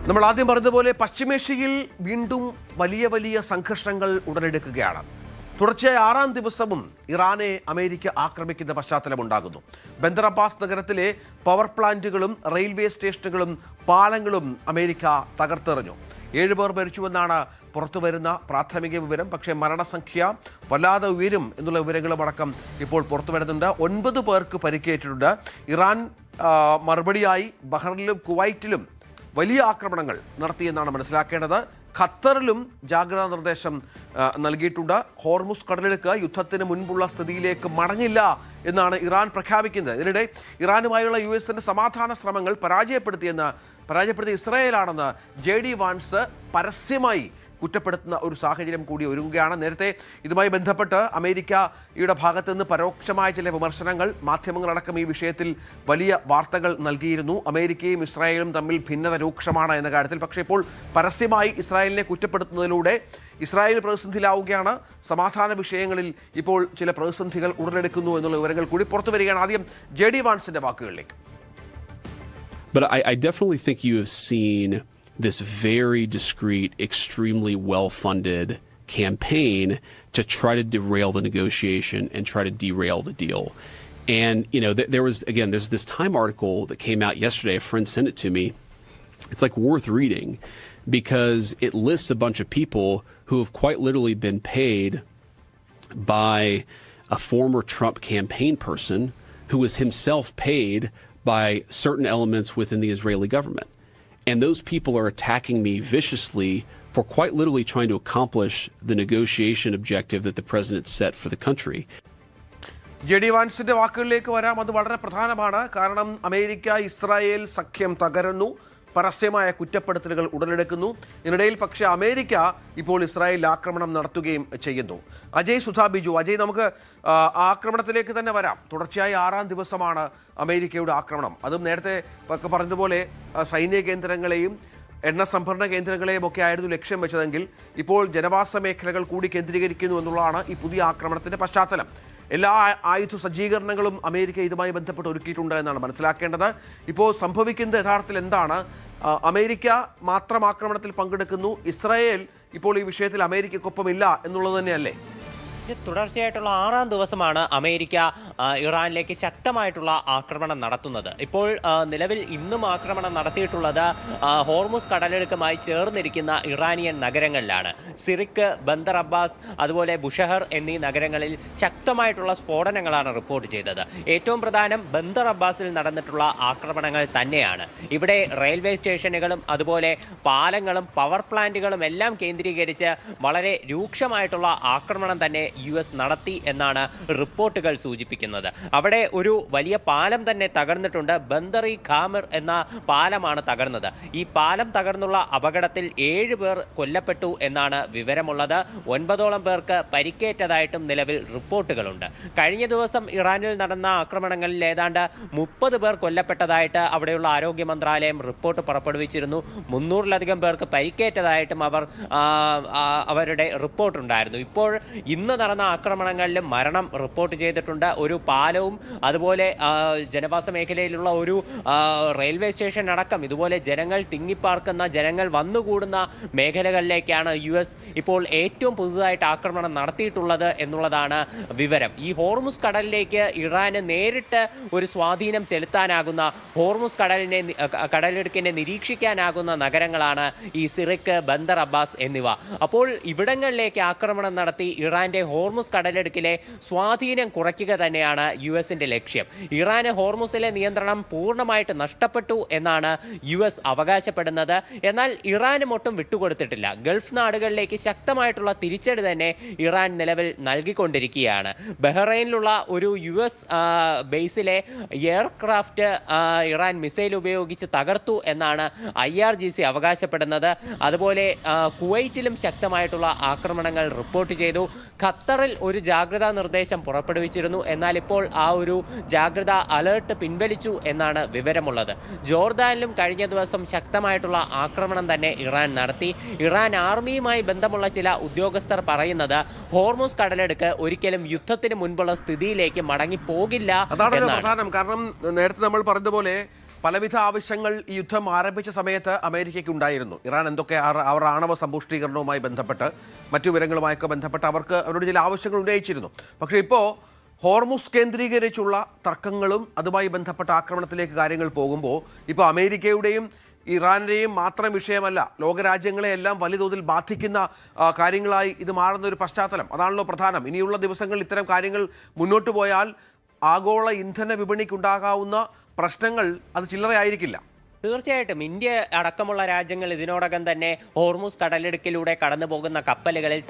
നമ്മൾ ആദ്യം പറഞ്ഞതുപോലെ പശ്ചിമേഷ്യയിൽ വീണ്ടും വലിയ വലിയ സംഘർഷങ്ങൾ ഉടലെടുക്കുകയാണ്. തുടർച്ചയായ 6ാം ദിവസവും ഇറാനെ അമേരിക്ക ആക്രമിക്കുന്ന പശ്ചാത്തലമുണ്ടാകുന്നു. ബന്ദർ അബ്ബാസ് നഗരത്തിലെ പവർ പ്ലാന്റുകളും റെയിൽവേ സ്റ്റേഷനുകളും പാലങ്ങളും അമേരിക്ക തകർത്തെറിഞ്ഞു. 7 പേർ മരിച്ചുവെന്നാണ് പുറത്തുവരുന്ന പ്രാഥമിക വിവരം. പക്ഷേ മരണസംഖ്യ വല്ലാതെ ഉയരും എന്നുള്ള വിവരങ്ങളുമടക്കം ഇപ്പോൾ പുറത്തു വരുന്നുണ്ട്. 9 പേർക്ക് പരിക്കേറ്റിട്ടുണ്ട്. ഇറാൻ മറുപടിയായി ബഹ്റൈനിലും കുവൈറ്റിലും വലിയ ആക്രമണങ്ങൾ നടത്തിയെന്നാണ് മനസ്സിലാക്കേണ്ടത്. ഖത്തറിലും ജാഗ്രതാ നിർദ്ദേശം നൽകിയിട്ടുണ്ട്. ഹോർമുസ് കടലിടുക്ക് യുദ്ധത്തിന് മുൻപുള്ള സ്ഥിതിയിലേക്ക് മടങ്ങില്ല എന്നാണ് ഇറാൻ പ്രഖ്യാപിക്കുന്നത്. ഇതിനിടെ ഇറാനുമായുള്ള US-ന്റെ സമാധാന ശ്രമങ്ങൾ പരാജയപ്പെടുത്തിയ ഇസ്രായേലാണെന്ന് JD വാൻസ് പരസ്യമായി കുറ്റപ്പെടുത്തുന്ന ഒരു സാഹചര്യം കൂടി ഒരുങ്ങുകയാണ്. നേരത്തെ ഇതുമായി ബന്ധപ്പെട്ട് അമേരിക്കയുടെ ഭാഗത്തു നിന്ന് പരോക്ഷമായ ചില വിമർശനങ്ങൾ മാധ്യമങ്ങളടക്കം ഈ വിഷയത്തിൽ വലിയ വാർത്തകൾ നൽകിയിരുന്നു. അമേരിക്കയും ഇസ്രായേലും തമ്മിൽ ഭിന്നത രൂക്ഷമാണ് എന്ന കാര്യത്തിൽ. പക്ഷേ ഇപ്പോൾ പരസ്യമായി ഇസ്രായേലിനെ കുറ്റപ്പെടുത്തുന്നതിലൂടെ ഇസ്രായേൽ പ്രതിസന്ധിയിലാവുകയാണ്. സമാധാന വിഷയങ്ങളിൽ ഇപ്പോൾ ചില പ്രതിസന്ധികൾ ഉടലെടുക്കുന്നു എന്നുള്ള വിവരങ്ങൾ കൂടി പുറത്തു വരികയാണ്. ആദ്യം JD വാൻസിന്റെ വാക്കുകളിലേക്ക്. But I definitely think you have seen this very discreet, extremely well-funded campaign to try to derail the negotiation and try to derail the deal. And, you know, there's this Time article that came out yesterday. A friend sent it to me. It's like worth reading because it lists a bunch of people who have quite literally been paid by a former Trump campaign person who was himself paid by certain elements within the Israeli government. And those people are attacking me viciously for quite literally trying to accomplish the negotiation objective that the president set for the country. JD വാൻസിന്റെ വാക്കുകളിലേക്ക് വരാം. അത് വളരെ പ്രധാനമാണ്. കാരണം America Israel സഖ്യം തകരുന്നു, പരസ്യമായ കുറ്റപ്പെടുത്തലുകൾ ഉടലെടുക്കുന്നു. ഇതിനിടയിൽ പക്ഷേ America ഇപ്പോൾ ഇസ്രായേൽ ആക്രമണം നടത്തുകയും ചെയ്യുന്നു. അജയ് സുധാ ബിജു, അജയ്, നമുക്ക് ആക്രമണത്തിലേക്ക് തന്നെ വരാം. തുടർച്ചയായ 6ാം ദിവസമാണ് അമേരിക്കയുടെ ആക്രമണം. അതും നേരത്തെ പറഞ്ഞതുപോലെ സൈനിക കേന്ദ്രങ്ങളെയും എണ്ണ സംഭരണ കേന്ദ്രങ്ങളെയും ഒക്കെ ആയിരുന്നു ലക്ഷ്യം വെച്ചതെങ്കിൽ ഇപ്പോൾ ജനവാസ മേഖലകൾ കൂടി കേന്ദ്രീകരിക്കുന്നു എന്നുള്ളതാണ് ഈ പുതിയ ആക്രമണത്തിൻ്റെ പശ്ചാത്തലം. എല്ലാ ആയുധ സജ്ജീകരണങ്ങളും അമേരിക്ക ഇതുമായി ബന്ധപ്പെട്ട് ഒരുക്കിയിട്ടുണ്ട് എന്നാണ് മനസ്സിലാക്കേണ്ടത്. ഇപ്പോൾ സംഭവിക്കുന്നത് യഥാർത്ഥത്തിൽ എന്താണ്? അമേരിക്ക മാത്രം ആക്രമണത്തിൽ പങ്കെടുക്കുന്നു, ഇസ്രായേൽ ഇപ്പോൾ ഈ വിഷയത്തിൽ അമേരിക്കയ്ക്കൊപ്പമില്ല എന്നുള്ളത് തന്നെയല്ലേ? തുടർച്ചയായിട്ടുള്ള 6ാം ദിവസമാണ് അമേരിക്ക ഇറാനിലേക്ക് ശക്തമായിട്ടുള്ള ആക്രമണം നടത്തുന്നത്. ഇപ്പോൾ നിലവിൽ ഇന്നും ആക്രമണം നടത്തിയിട്ടുള്ളത് ഹോർമുസ് കടലിടുക്കുമായി ചേർന്നിരിക്കുന്ന ഇറാനിയൻ നഗരങ്ങളിലാണ്. സിറിക്ക്, ബന്ദർ അബ്ബാസ്, അതുപോലെ ബുഷഹർ എന്നീ നഗരങ്ങളിൽ ശക്തമായിട്ടുള്ള സ്ഫോടനങ്ങളാണ് റിപ്പോർട്ട് ചെയ്തത്. ഏറ്റവും പ്രധാനം ബന്ദർ അബ്ബാസിൽ നടന്നിട്ടുള്ള ആക്രമണങ്ങൾ തന്നെയാണ്. ഇവിടെ റെയിൽവേ സ്റ്റേഷനുകളും അതുപോലെ പാലങ്ങളും പവർ പ്ലാന്റുകളും എല്ലാം കേന്ദ്രീകരിച്ച് വളരെ രൂക്ഷമായിട്ടുള്ള ആക്രമണം തന്നെ US നടത്തി എന്നാണ് റിപ്പോർട്ടുകൾ സൂചിപ്പിക്കുന്നത്. അവിടെ ഒരു വലിയ പാലം തന്നെ തകർന്നിട്ടുണ്ട്. ബന്ദറി ഖാമിർ എന്ന പാലമാണ് തകർന്നത്. ഈ പാലം തകർന്നുള്ള അപകടത്തിൽ 7 പേർ കൊല്ലപ്പെട്ടു എന്നാണ് വിവരമുള്ളത്. 9ഓളം പേർക്ക് പരിക്കേറ്റതായിട്ടും നിലവിൽ റിപ്പോർട്ടുകളുണ്ട്. കഴിഞ്ഞ ദിവസം ഇറാനിൽ നടന്ന ആക്രമണങ്ങളിൽ ഏതാണ്ട് 30 പേർ കൊല്ലപ്പെട്ടതായിട്ട് അവിടെയുള്ള ആരോഗ്യ മന്ത്രാലയം റിപ്പോർട്ട് പുറപ്പെടുവിച്ചിരുന്നു. 300-ലധികം പേർക്ക് പരിക്കേറ്റതായിട്ടും അവരുടെ റിപ്പോർട്ടുണ്ടായിരുന്നു. ഇപ്പോൾ ഇന്ന് നടന്ന ആക്രമണങ്ങളിലും മരണം റിപ്പോർട്ട് ചെയ്തിട്ടുണ്ട്. ഒരു പാലവും അതുപോലെ ജനവാസ മേഖലയിലുള്ള ഒരു റെയിൽവേ സ്റ്റേഷൻ അടക്കം ഇതുപോലെ ജനങ്ങൾ തിങ്ങിപ്പാർക്കുന്ന, ജനങ്ങൾ വന്നുകൂടുന്ന മേഖലകളിലേക്കാണ് US ഇപ്പോൾ ഏറ്റവും പുതുതായിട്ട് ആക്രമണം നടത്തിയിട്ടുള്ളത് എന്നുള്ളതാണ് വിവരം. ഈ ഹോർമുസ് കടലിലേക്ക് ഇറാന് നേരിട്ട് ഒരു സ്വാധീനം ചെലുത്താനാകുന്ന, ഹോർമുസ് കടലിടുക്കിനെ നിരീക്ഷിക്കാനാകുന്ന നഗരങ്ങളാണ് ഈ സിറിക്ക്, ബന്ദർ അബ്ബാസ് എന്നിവ. അപ്പോൾ ഇവിടങ്ങളിലേക്ക് ആക്രമണം നടത്തി ഇറാന്റെ ഹോർമുസ് കടലിടുക്കിലെ സ്വാധീനം കുറയ്ക്കുക തന്നെയാണ് US-ന്റെ ലക്ഷ്യം. ഇറാന് ഹോർമുസിലെ നിയന്ത്രണം പൂർണ്ണമായിട്ട് നഷ്ടപ്പെട്ടു എന്നാണ് US അവകാശപ്പെടുന്നത്. എന്നാൽ ഇറാനും ഒട്ടും വിട്ടുകൊടുത്തിട്ടില്ല. ഗൾഫ് നാടുകളിലേക്ക് ശക്തമായിട്ടുള്ള തിരിച്ചടി തന്നെ ഇറാൻ നിലവിൽ നൽകിക്കൊണ്ടിരിക്കുകയാണ്. ബഹ്റൈനിലുള്ള ഒരു US ബേസിലെ എയർക്രാഫ്റ്റ് ഇറാൻ മിസൈൽ ഉപയോഗിച്ച് തകർത്തു എന്നാണ് IRGC അവകാശപ്പെടുന്നത്. അതുപോലെ കുവൈറ്റിലും ശക്തമായിട്ടുള്ള ആക്രമണങ്ങൾ റിപ്പോർട്ട് ചെയ്തു. ഖത്തറിൽ ഒരു ജാഗ്രതാ നിർദ്ദേശം പുറപ്പെടുവിച്ചിരുന്നു. എന്നാൽ ഇപ്പോൾ ആ ഒരു ജാഗ്രതാ അലേർട്ട് പിൻവലിച്ചു എന്നാണ് വിവരമുള്ളത്. ജോർദാനിലും കഴിഞ്ഞ ദിവസം ശക്തമായിട്ടുള്ള ആക്രമണം തന്നെ ഇറാൻ നടത്തി. ഇറാൻ ആർമിയുമായി ബന്ധമുള്ള ചില ഉദ്യോഗസ്ഥർ പറയുന്നത് ഹോർമുസ് കടലെടുക്ക് ഒരിക്കലും യുദ്ധത്തിന് മുൻപുള്ള സ്ഥിതിയിലേക്ക് മടങ്ങി പോകില്ല. അതാണ് പ്രധാനം. കാരണം നേരത്തെ നമ്മൾ പറഞ്ഞതുപോലെ പലവിധ ആവശ്യങ്ങൾ ഈ യുദ്ധം ആരംഭിച്ച സമയത്ത് അമേരിക്കയ്ക്ക് ഉണ്ടായിരുന്നു. ഇറാൻ എന്തൊക്കെ അവർ ആണവ സമ്പുഷ്ടീകരണവുമായി ബന്ധപ്പെട്ട് മറ്റു വിവരങ്ങളുമായൊക്കെ ബന്ധപ്പെട്ട് അവരോട് ചില ആവശ്യങ്ങൾ ഉന്നയിച്ചിരുന്നു. പക്ഷേ ഇപ്പോൾ ഹോർമുസ് കേന്ദ്രീകരിച്ചുള്ള തർക്കങ്ങളും അതുമായി ബന്ധപ്പെട്ട ആക്രമണത്തിലേക്ക് കാര്യങ്ങൾ പോകുമ്പോൾ ഇപ്പോൾ അമേരിക്കയുടെയും ഇറാന്റെയും മാത്രം വിഷയമല്ല, ലോകരാജ്യങ്ങളെയെല്ലാം വലിയ തോതിൽ ബാധിക്കുന്ന കാര്യങ്ങളായി ഇത് മാറുന്ന ഒരു പശ്ചാത്തലം. അതാണല്ലോ പ്രധാനം. ഇനിയുള്ള ദിവസങ്ങളിൽ ഇത്തരം കാര്യങ്ങൾ മുന്നോട്ട് പോയാൽ ആഗോള ഇന്ധന വിപണിക്കുണ്ടാകാവുന്ന പ്രശ്നങ്ങൾ അത് ചില്ലറയായിരിക്കില്ല. തീർച്ചയായിട്ടും ഇന്ത്യ അടക്കമുള്ള രാജ്യങ്ങൾ ഇതിനോടകം തന്നെ ഹോർമുസ് കടലിടുക്കിലൂടെ കടന്നു പോകുന്ന കപ്പലുകളിൽ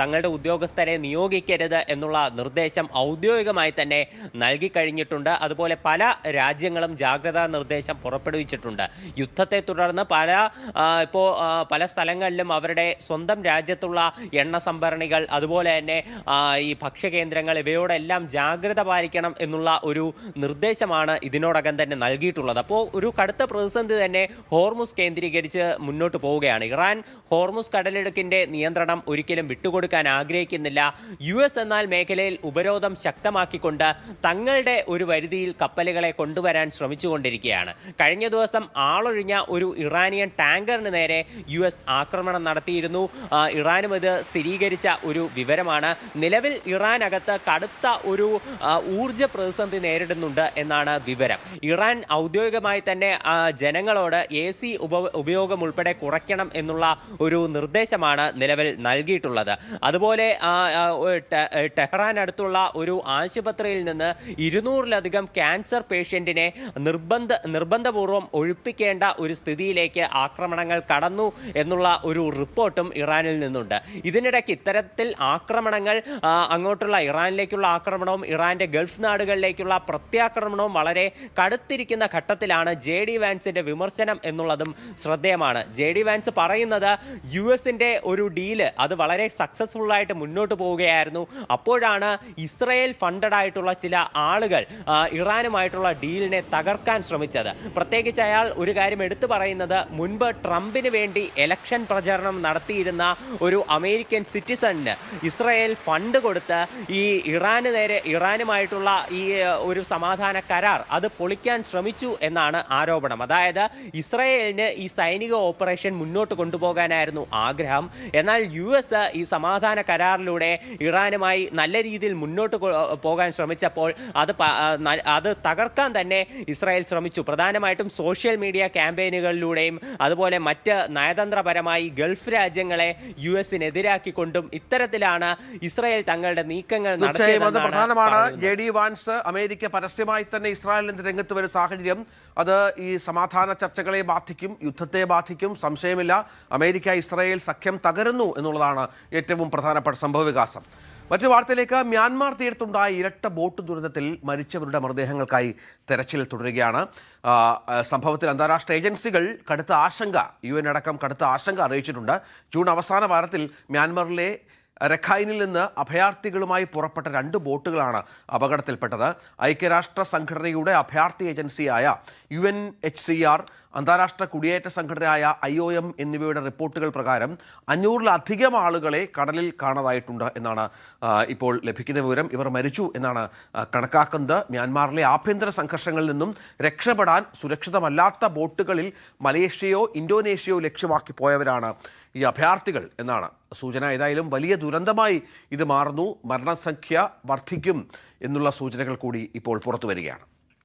തങ്ങളുടെ ഉദ്യോഗസ്ഥരെ നിയോഗിക്കരുത് എന്നുള്ള നിർദ്ദേശം ഔദ്യോഗികമായി തന്നെ നൽകിക്കഴിഞ്ഞിട്ടുണ്ട്. അതുപോലെ പല രാജ്യങ്ങളും ജാഗ്രതാ നിർദ്ദേശം പുറപ്പെടുവിച്ചിട്ടുണ്ട്. യുദ്ധത്തെ തുടർന്ന് പല സ്ഥലങ്ങളിലും അവരുടെ സ്വന്തം രാജ്യത്തുള്ള എണ്ണ സംഭരണികൾ അതുപോലെ തന്നെ ഈ ഭക്ഷ്യകേന്ദ്രങ്ങൾ ഇവയോടെല്ലാം ജാഗ്രത പാലിക്കണം എന്നുള്ള ഒരു നിർദ്ദേശമാണ് ഇതിനോടകം തന്നെ നൽകിയിട്ടുള്ളത്. അപ്പോൾ ഒരു കടുത്ത പ്രതിസന്ധി തന്നെ ഹോർമുസ് കേന്ദ്രീകരിച്ച് മുന്നോട്ട് പോവുകയാണ്. ഇറാൻ ഹോർമുസ് കടലിടുക്കിന്റെ നിയന്ത്രണം ഒരിക്കലും വിട്ടുകൊടുക്കാൻ ആഗ്രഹിക്കുന്നില്ല. US എന്നാൽ മേഖലയിൽ ഉപരോധം ശക്തമാക്കിക്കൊണ്ട് തങ്ങളുടെ ഒരു പരിധിയിൽ കപ്പലുകളെ കൊണ്ടുവരാൻ ശ്രമിച്ചുകൊണ്ടിരിക്കുകയാണ്. കഴിഞ്ഞ ദിവസം ആളൊഴിഞ്ഞ ഒരു ഇറാനിയൻ ടാങ്കറിന് നേരെ US ആക്രമണം നടത്തിയിരുന്നു. ഇറാനും ഇത് സ്ഥിരീകരിച്ച ഒരു വിവരമാണ്. നിലവിൽ ഇറാനകത്ത് കടുത്ത ഒരു ഊർജ്ജ പ്രതിസന്ധി നേരിടുന്നുണ്ട് എന്നാണ് വിവരം. ഇറാൻ ഔദ്യോഗികമായി തന്നെ ജനങ്ങളോട് AC ഉപയോഗം ഉൾപ്പെടെ കുറയ്ക്കണം എന്നുള്ള ഒരു നിർദ്ദേശമാണ് നിലവിൽ നൽകിയിട്ടുള്ളത്. അതുപോലെ ടെഹ്റാൻ അടുത്തുള്ള ഒരു ആശുപത്രിയിൽ നിന്ന് 200-ലധികം ക്യാൻസർ പേഷ്യന്റിനെ നിർബന്ധപൂർവ്വം ഒഴിപ്പിക്കേണ്ട ഒരു സ്ഥിതിയിലേക്ക് ആക്രമണങ്ങൾ കടന്നു എന്നുള്ള ഒരു റിപ്പോർട്ടും ഇറാനിൽ നിന്നുണ്ട്. ഇതിനിടയ്ക്ക് ഇത്തരത്തിൽ ആക്രമണങ്ങൾ അങ്ങോട്ടുള്ള ഇറാനിലേക്കുള്ള ആക്രമണവും ഇറാന്റെ ഗൾഫ് നാടുകളിലേക്കുള്ള പ്രത്യാക്രമണവും വളരെ കടുത്തിരിക്കുന്ന ഘട്ടത്തിലാണ് JD വാൻസിന്റെ വിമർശനം എന്നുള്ളതും ശ്രദ്ധേയമാണ്. JD വാൻസ് പറയുന്നത് US-ന്റെ ഒരു ഡീല് അത് വളരെ സക്സസ്ഫുൾ ആയിട്ട് മുന്നോട്ട് പോവുകയായിരുന്നു. അപ്പോഴാണ് ഇസ്രയേൽ ഫണ്ടഡ് ആയിട്ടുള്ള ചില ആളുകൾ ഇറാനുമായിട്ടുള്ള ഡീലിനെ തകർക്കാൻ ശ്രമിച്ചത്. പ്രത്യേകിച്ച് അയാൾ ഒരു കാര്യം എടുത്തു പറയുന്നത്, മുൻപ് ട്രംപിന് വേണ്ടി ഇലക്ഷൻ പ്രചാരണം നടത്തിയിരുന്ന ഒരു അമേരിക്കൻ സിറ്റിസണിന് ഇസ്രയേൽ ഫണ്ട് കൊടുത്ത് ഈ ഇറാനുമായിട്ടുള്ള ഈ ഒരു സമാധാന കരാർ അത് പൊളിക്കാൻ ശ്രമിച്ചു എന്നാണ് ആരോപണം. അതായത് ഇസ്രയേലിന് ഈ സൈനിക ഓപ്പറേഷൻ മുന്നോട്ട് കൊണ്ടുപോകാനായിരുന്നു ആഗ്രഹം. എന്നാൽ US ഈ സമാധാന കരാറിലൂടെ ഇറാനുമായി നല്ല രീതിയിൽ മുന്നോട്ട് പോകാൻ ശ്രമിച്ചപ്പോൾ അത് തകർക്കാൻ തന്നെ ഇസ്രായേൽ ശ്രമിച്ചു. പ്രധാനമായിട്ടും സോഷ്യൽ മീഡിയ ക്യാമ്പയിനുകളിലൂടെയും അതുപോലെ മറ്റ് നയതന്ത്രപരമായി ഗൾഫ് രാജ്യങ്ങളെ US-നെതിരാക്കിക്കൊണ്ടും ഇത്തരത്തിലാണ് ഇസ്രായേൽ തങ്ങളുടെ നീക്കങ്ങൾ നടത്തിയത്. പ്രധാനമാണ് JD വാൻസ് അമേരിക്ക പരസ്യമായി തന്നെ ഇസ്രായേലിന്റെ രംഗത്ത് വരുന്ന സാഹചര്യം അത് ഈ സമാധാന ചർച്ചകളെ ബാധിക്കും, യുദ്ധത്തെ ബാധിക്കും, സംശയമില്ല. അമേരിക്ക ഇസ്രായേൽ സഖ്യം തകരുന്നു എന്നുള്ളതാണ് ഏറ്റവും പ്രധാനപ്പെട്ട സംഭവവികാസം. മറ്റു വാർത്തയിലേക്ക്. മ്യാൻമാർ തീരത്തുണ്ടായ ഇരട്ട ബോട്ട് ദുരന്തത്തിൽ മരിച്ചവരുടെ മൃതദേഹങ്ങൾക്കായി തെരച്ചിൽ തുടരുകയാണ്. സംഭവത്തിൽ അന്താരാഷ്ട്ര ഏജൻസികൾ കടുത്ത ആശങ്ക, UN അടക്കം കടുത്ത ആശങ്ക അറിയിച്ചിട്ടുണ്ട്. ജൂൺ അവസാന വാരത്തിൽ മ്യാൻമാറിലെ രഖൈനിൽ നിന്ന് അഭയാർത്ഥികളുമായി പുറപ്പെട്ട 2 ബോട്ടുകളാണ് അപകടത്തിൽപ്പെട്ടത്. ഐക്യരാഷ്ട്ര സംഘടനയുടെ അഭയാർത്ഥി ഏജൻസിയായ UNHCR, അന്താരാഷ്ട്ര കുടിയേറ്റ സംഘടനയായ IOM എന്നിവയുടെ റിപ്പോർട്ടുകൾ പ്രകാരം 500-ലധികം ആളുകളെ കടലിൽ കാണാതായിട്ടുണ്ട് എന്നാണ് ഇപ്പോൾ ലഭിക്കുന്ന വിവരം. ഇവർ മരിച്ചു എന്നാണ് കണക്കാക്കുന്നത്. മ്യാൻമാറിലെ ആഭ്യന്തര സംഘർഷങ്ങളിൽ നിന്നും രക്ഷപ്പെടാൻ സുരക്ഷിതമല്ലാത്ത ബോട്ടുകളിൽ മലേഷ്യയോ ഇന്തോനേഷ്യയോ ലക്ഷ്യമാക്കി പോയവരാണ് ഈ അഭയാർത്ഥികൾ എന്നാണ് സൂചന. ഏതായാലും വലിയ ദുരന്തമായി ഇത് മാറുന്നു. മരണസംഖ്യ വർദ്ധിക്കും എന്നുള്ള സൂചനകൾ കൂടി ഇപ്പോൾ പുറത്തു വരികയാണ്.